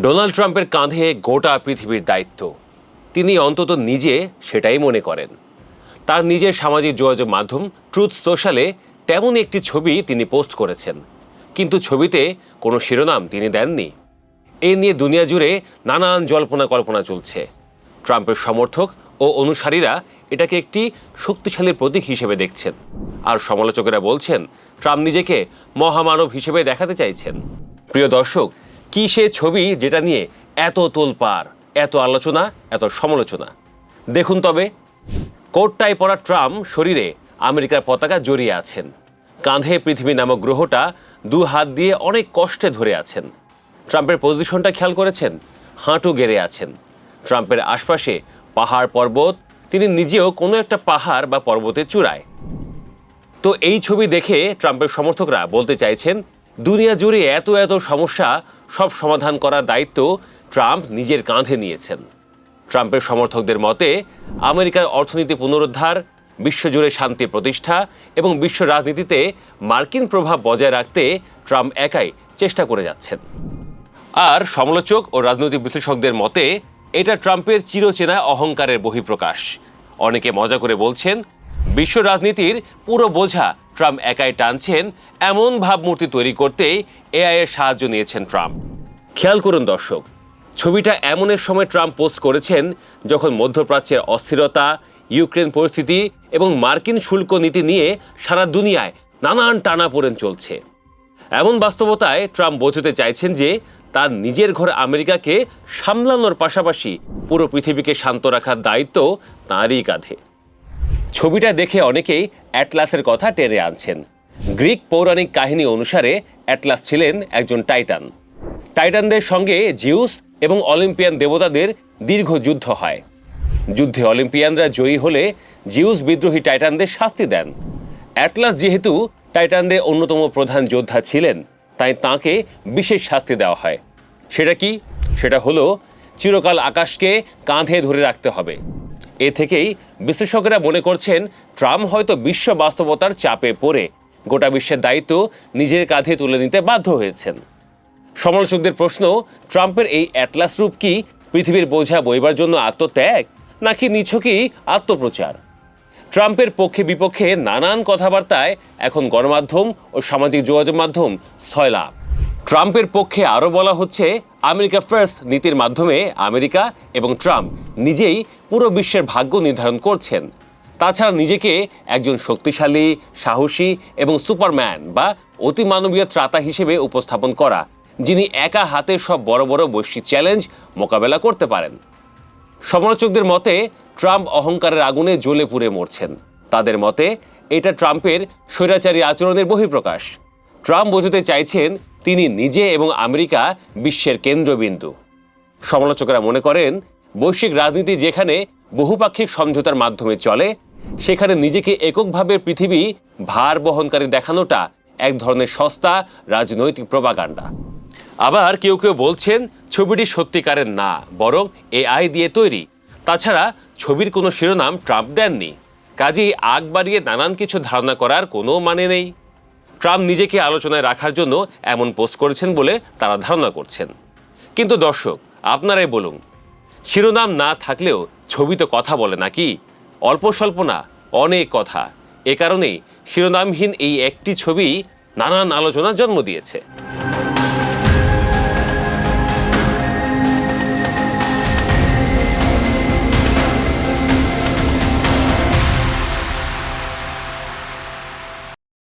Donald ট্রাম্পের কাঁধে গোটা পৃথিবীর দায়িত্ব। তিনি অন্তত নিজে সেটাই মনে করেন। তার নিজের সামাজিক যোগাযোগ মাধ্যম ট্রুথ সোশ্যালে তেমনই একটি ছবি তিনি পোস্ট করেছেন, কিন্তু ছবিতে কোনো শিরোনাম তিনি দেননি। এ নিয়ে দুনিয়া জুড়ে নানান জল্পনা কল্পনা চলছে। ট্রাম্পের সমর্থক ও অনুসারীরা এটাকে একটি শক্তিশালী প্রতীক হিসেবে দেখছেন, আর সমালোচকেরা বলছেন ট্রাম্প নিজেকে মহামানব হিসেবে দেখাতে চাইছেন। প্রিয় দর্শক, কি সে ছবি যেটা নিয়ে এত তোলপাড়, এত আলোচনা, এত সমালোচনা? দেখুন তবে। কোটটাই পরা ট্রাম্প শরীরে আমেরিকার পতাকা জড়িয়ে আছেন। কাঁধে পৃথিবী নামক গ্রহটা দু হাত দিয়ে অনেক কষ্টে ধরে আছেন। ট্রাম্পের পজিশনটা খেয়াল করেছেন? হাঁটু গেড়ে আছেন। ট্রাম্পের আশপাশে পাহাড় পর্বত, তিনি নিজেও কোনো একটা পাহাড় বা পর্বতের চূড়ায়। তো এই ছবি দেখে ট্রাম্পের সমর্থকরা বলতে চাইছেন, দুনিয়া জুড়ে এত এত সমস্যা সব সমাধান করার দায়িত্ব ট্রাম্প নিজের কাঁধে নিয়েছেন। ট্রাম্পের সমর্থকদের মতে আমেরিকার অর্থনীতি পুনরুদ্ধার, বিশ্বজুড়ে শান্তি প্রতিষ্ঠা এবং বিশ্ব রাজনীতিতে মার্কিন প্রভাব বজায় রাখতে ট্রাম্প একাই চেষ্টা করে যাচ্ছেন। আর সমালোচক ও রাজনৈতিক বিশ্লেষকদের মতে এটা ট্রাম্পের চিরচেনা অহংকারের বহিঃপ্রকাশ। অনেকে মজা করে বলছেন, বিশ্ব রাজনীতির পুরো বোঝা ট্রাম্প একাই টানছেন, এমন ভাবমূর্তি তৈরি করতে এআই এর সাহায্য নিয়েছেন ট্রাম্প। খেয়াল করুন দর্শক, ছবিটা এমন এক সময় ট্রাম্প পোস্ট করেছেন যখন মধ্যপ্রাচ্যের অস্থিরতা, ইউক্রেন পরিস্থিতি এবং মার্কিন শুল্ক নীতি নিয়ে সারা দুনিয়ায় নানান টানাপোড়েন চলছে। এমন বাস্তবতায় ট্রাম্প বোঝাতে চাইছেন যে তার নিজের ঘর আমেরিকাকে সামলানোর পাশাপাশি পুরো পৃথিবীকে শান্ত রাখার দায়িত্ব তাঁরই কাঁধে। ছবিটা দেখে অনেকেই অ্যাটলাসের কথা টেনে আনছেন। গ্রিক পৌরাণিক কাহিনী অনুসারে অ্যাটলাস ছিলেন একজন টাইটান। টাইটানদের সঙ্গে জিউস এবং অলিম্পিয়ান দেবতাদের দীর্ঘ যুদ্ধ হয়। যুদ্ধে অলিম্পিয়ানরা জয়ী হলে জিউস বিদ্রোহী টাইটানদের শাস্তি দেন। অ্যাটলাস যেহেতু টাইটানদের অন্যতম প্রধান যোদ্ধা ছিলেন, তাই তাঁকে বিশেষ শাস্তি দেওয়া হয়। সেটা কি? সেটা হলো চিরকাল আকাশকে কাঁধে ধরে রাখতে হবে। এ থেকেই বিশ্লেষকেরা মনে করছেন ট্রাম্প হয়তো বিশ্ব বাস্তবতার চাপে পড়ে গোটা বিশ্বের দায়িত্ব নিজের কাঁধে তুলে নিতে বাধ্য হয়েছেন। সমালোচকদের প্রশ্ন, ট্রাম্পের এই অ্যাটলাস রূপ কি পৃথিবীর বোঝা বইবার জন্য আত্মত্যাগ, নাকি নিছকই আত্মপ্রচার? ট্রাম্পের পক্ষে বিপক্ষে নানান কথাবার্তায় এখন গণমাধ্যম ও সামাজিক যোগাযোগ মাধ্যম সয়লাব। ট্রাম্পের পক্ষে আরও বলা হচ্ছে, আমেরিকা ফার্স্ট নীতির মাধ্যমে আমেরিকা এবং ট্রাম্প নিজেই পুরো বিশ্বের ভাগ্য নির্ধারণ করছেন। তাছাড়া নিজেকে একজন শক্তিশালী, সাহসী এবং সুপারম্যান বা অতিমানবীয় ত্রাতা হিসেবে উপস্থাপন করা, যিনি একা হাতে সব বড় বড় বৈশ্বিক চ্যালেঞ্জ মোকাবেলা করতে পারেন। সমালোচকদের মতে ট্রাম্প অহংকারের আগুনে জ্বলে পুড়ে মরছেন। তাদের মতে এটা ট্রাম্পের স্বৈরাচারী আচরণের বহিঃপ্রকাশ। ট্রাম্প বোঝাতে চাইছেন তিনি নিজে এবং আমেরিকা বিশ্বের কেন্দ্রবিন্দু। সমালোচকরা মনে করেন, বৈশ্বিক রাজনীতি যেখানে বহুপাক্ষিক সমঝোতার মাধ্যমে চলে, সেখানে নিজেকে এককভাবে পৃথিবী ভার বহনকারী দেখানোটা এক ধরনের সস্তা রাজনৈতিক প্রপাগান্ডা। আবার কেউ কেউ বলছেন ছবিটি সত্যিকারের না, বরং এআই দিয়ে তৈরি। তাছাড়া ছবির কোনো শিরোনাম ট্রাম্প দেননি, কাজেই আগ বাড়িয়ে নানান কিছু ধারণা করার কোনো মানে নেই। ট্রাম্প নিজেকে আলোচনায় রাখার জন্য এমন পোস্ট করেছেন বলে তারা ধারণা করছেন। কিন্তু দর্শক, আপনারাই বলুন, শিরোনাম না থাকলেও ছবি তো কথা বলে নাকি? অল্প স্বল্প না, অনেক কথা। এ কারণেই শিরোনামহীন এই একটি ছবি নানান আলোচনা জন্ম দিয়েছে।